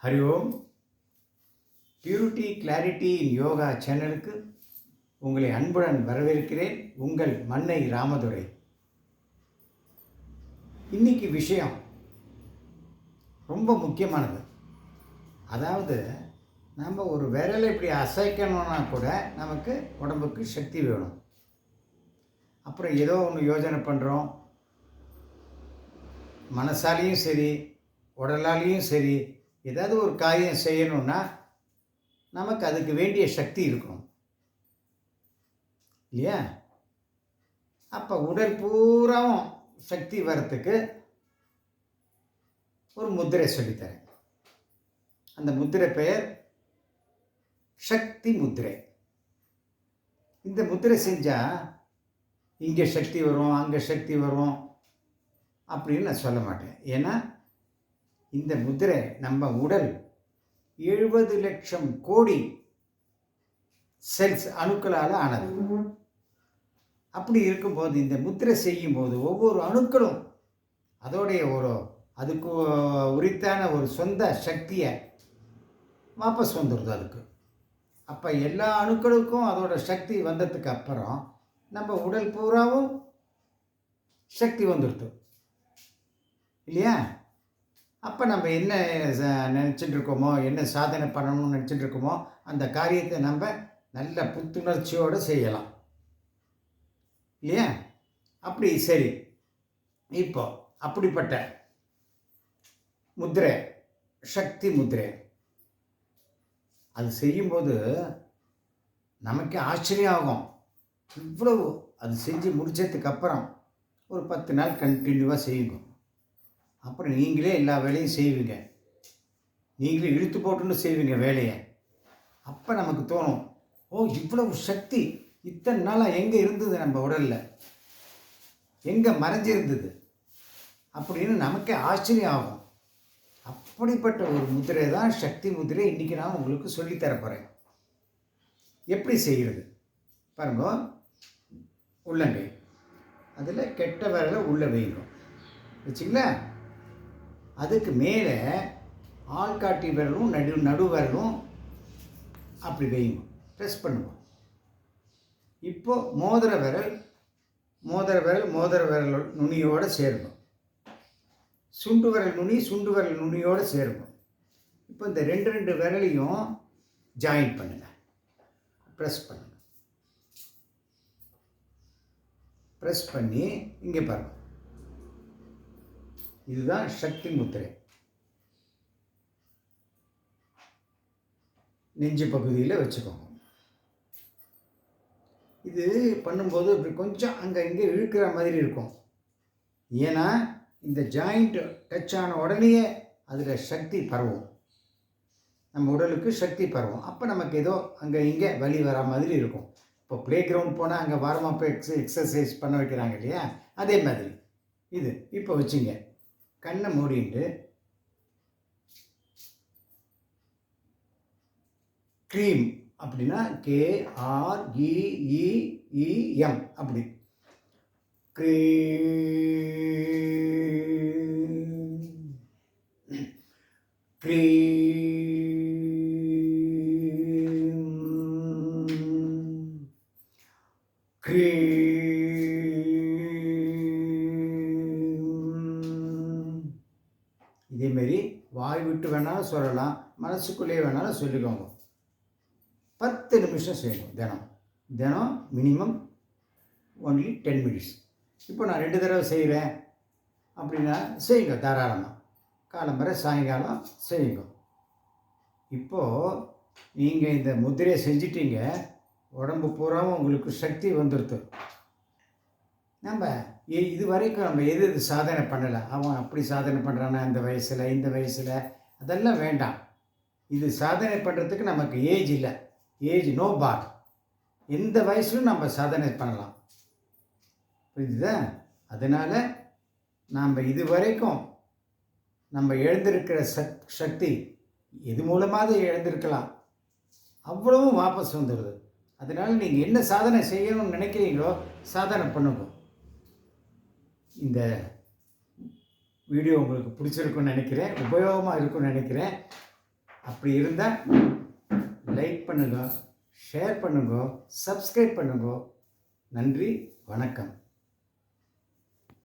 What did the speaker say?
Hari Om. Purity clarity in yoga சேனலுக்கு உங்களை அன்புடன் வரவேற்கிறேன். உங்கள் மன்னை ராமதுரை. இன்னைக்கு விஷயம் ரொம்ப முக்கியமானது. அதாவது நம்ம ஒரு விரலை இப்படி அசைக்கணும்னா கூட நமக்கு உடம்புக்கு சக்தி வேணும். அப்புறம் ஏதோ ஒன்று யோஜனை பண்ணுறோம், மனசாலையும் சரி உடலாலையும் சரி ஏதாவது ஒரு காரியம் செய்யணும்னா நமக்கு அதுக்கு வேண்டிய சக்தி இருக்கணும் இல்லையா? அப்போ உடல் பூராவும் சக்தி வர்றதுக்கு ஒரு முத்திரை சொல்லித்தரேன். அந்த முத்திரை பெயர் சக்தி முத்திரை. இந்த முத்திரை செஞ்சால் இங்கே சக்தி வரும், அங்கே சக்தி வரும் அப்படின்னு நான் சொல்ல மாட்டேன். ஏன்னா இந்த முத்திரை நம்ம உடல் 70 லட்சம் கோடி செல்ஸ் அணுக்களால் ஆனது. அப்படி இருக்கும்போது இந்த முத்திரை செய்யும்போது ஒவ்வொரு அணுக்களும் அதோடைய அதுக்கு உரித்தான ஒரு சொந்த சக்தியை வாபஸ் வந்துடுது அதுக்கு. அப்போ எல்லா அணுக்களுக்கும் அதோட சக்தி வந்ததுக்கு அப்புறம் நம்ம உடல் பூராவும் சக்தி வந்துடுது இல்லையா? அப்போ நம்ம என்ன நினச்சிட்டு இருக்கோமோ, என்ன சாதனை பண்ணணும்னு நினச்சிட்டு இருக்கோமோ அந்த காரியத்தை நம்ம நல்ல புத்துணர்ச்சியோடு செய்யலாம் இல்லையா? அப்படி சரி. இப்போ அப்படிப்பட்ட முத்திரை சக்தி முத்திரை அது செய்யும்போது நமக்கு ஆச்சரியம் ஆகும். இவ்வளவு அது செஞ்சு முடித்ததுக்கு அப்புறம் ஒரு 10 நாள் கண்டினியூவாக செய்யுங்க. அப்புறம் நீங்களே எல்லா வேலையும் செய்வீங்க, நீங்களே இழுத்து போட்டுன்னு செய்வீங்க வேலையை. அப்போ நமக்கு தோணும், ஓ இவ்வளவு சக்தி இத்தனை நாளாக எங்கே இருந்தது, நம்ம உடலில் எங்கே மறைஞ்சிருந்தது அப்படின்னு நமக்கே ஆச்சரியம் ஆகும். அப்படிப்பட்ட ஒரு முதிரை தான் சக்தி முதிரை. இன்றைக்கி நான் உங்களுக்கு சொல்லித்தரப்போகிறேன். எப்படி செய்கிறது பாருங்க. உள்ளங்கை அதில் கெட்ட விரலை உள்ளே வைங்க வச்சிங்களா? அதுக்கு மேலே ஆள்காட்டி விரலும் நடு விரலும் அப்படி வைங்க, ப்ரெஸ் பண்ணுவோம். இப்போ மோதிர விரல் நுனியோடு சேருங்க. சுண்டு விரல் நுனியோடு சேருங்க. இப்போ இந்த ரெண்டு விரலையும் ஜாயின் பண்ணுங்க, ப்ரெஸ் பண்ணுங்க. ப்ரெஸ் பண்ணி இங்கே பாருங்க, இதுதான் சக்தி முத்திரை. நெஞ்சு பகுதியில் வச்சுக்கோங்க. இது பண்ணும்போது இப்படி கொஞ்சம் அங்கே இங்கே இழுக்கிற மாதிரி இருக்கும். ஏன்னா இந்த ஜாயிண்ட் டச் ஆன உடனேயே அதில் சக்தி பரவும், நம்ம உடலுக்கு சக்தி பரவும். அப்போ நமக்கு ஏதோ அங்கே இங்கே வலி வர மாதிரி இருக்கும். இப்போ ப்ளே கிரவுண்ட் போனால் அங்கே வார்மப் எக்ஸசைஸ் பண்ண வைக்கிறாங்க இல்லையா? அதே மாதிரி இது இப்போ வச்சுங்க. கண்ணை மூடிட்டு க்ரீம் அப்படின்னா KREEM அப்படி இதேமாரி வாய் விட்டு வேணாலும் சொல்லலாம், மனசுக்குள்ளேயே வேணாலும் சொல்லிக்கோங்க. 10 நிமிஷம் செய்யணும். தினம் மினிமம் ஒன்லி 10 மினிட்ஸ். இப்போ நான் 2 தடவை செய்கிறேன் அப்படின்னா செய்யுங்க தாராளமாக. காலம்பரை சாயங்காலம் செய்யுங்க. இப்போது நீங்கள் இந்த முத்திரையை செஞ்சிட்டீங்க, உடம்பு பூராவும் உங்களுக்கு சக்தி வந்துடுது. நம்ம இது வரைக்கும் நம்ம எது சாதனை பண்ணலை, அவன் அப்படி சாதனை பண்ணுறானா இந்த வயசில் அதெல்லாம் வேண்டாம். இது சாதனை பண்ணுறதுக்கு நமக்கு ஏஜ் இல்லை, ஏஜ் நோ பார். எந்த வயசுலும் நம்ம சாதனை பண்ணலாம், புரியுதா? அதனால் நாம் இது வரைக்கும் நம்ம எழுந்திருக்கிற சக்தி எது மூலமாக எழுந்திருக்கலாம், அவ்வளவும் வாபஸ் வந்துடுது. அதனால் நீங்கள் என்ன சாதனை செய்யணும்னு நினைக்கிறீங்களோ சாதனை பண்ணுங்க. இந்த வீடியோ உங்களுக்கு பிடிச்சிருக்குன்னு நினைக்கிறேன், உபயோகமாக இருக்குன்னு நினைக்கிறேன். அப்படி இருந்தால் லைக் பண்ணுங்க, ஷேர் பண்ணுங்க, சப்ஸ்கிரைப் பண்ணுங்க. நன்றி, வணக்கம்.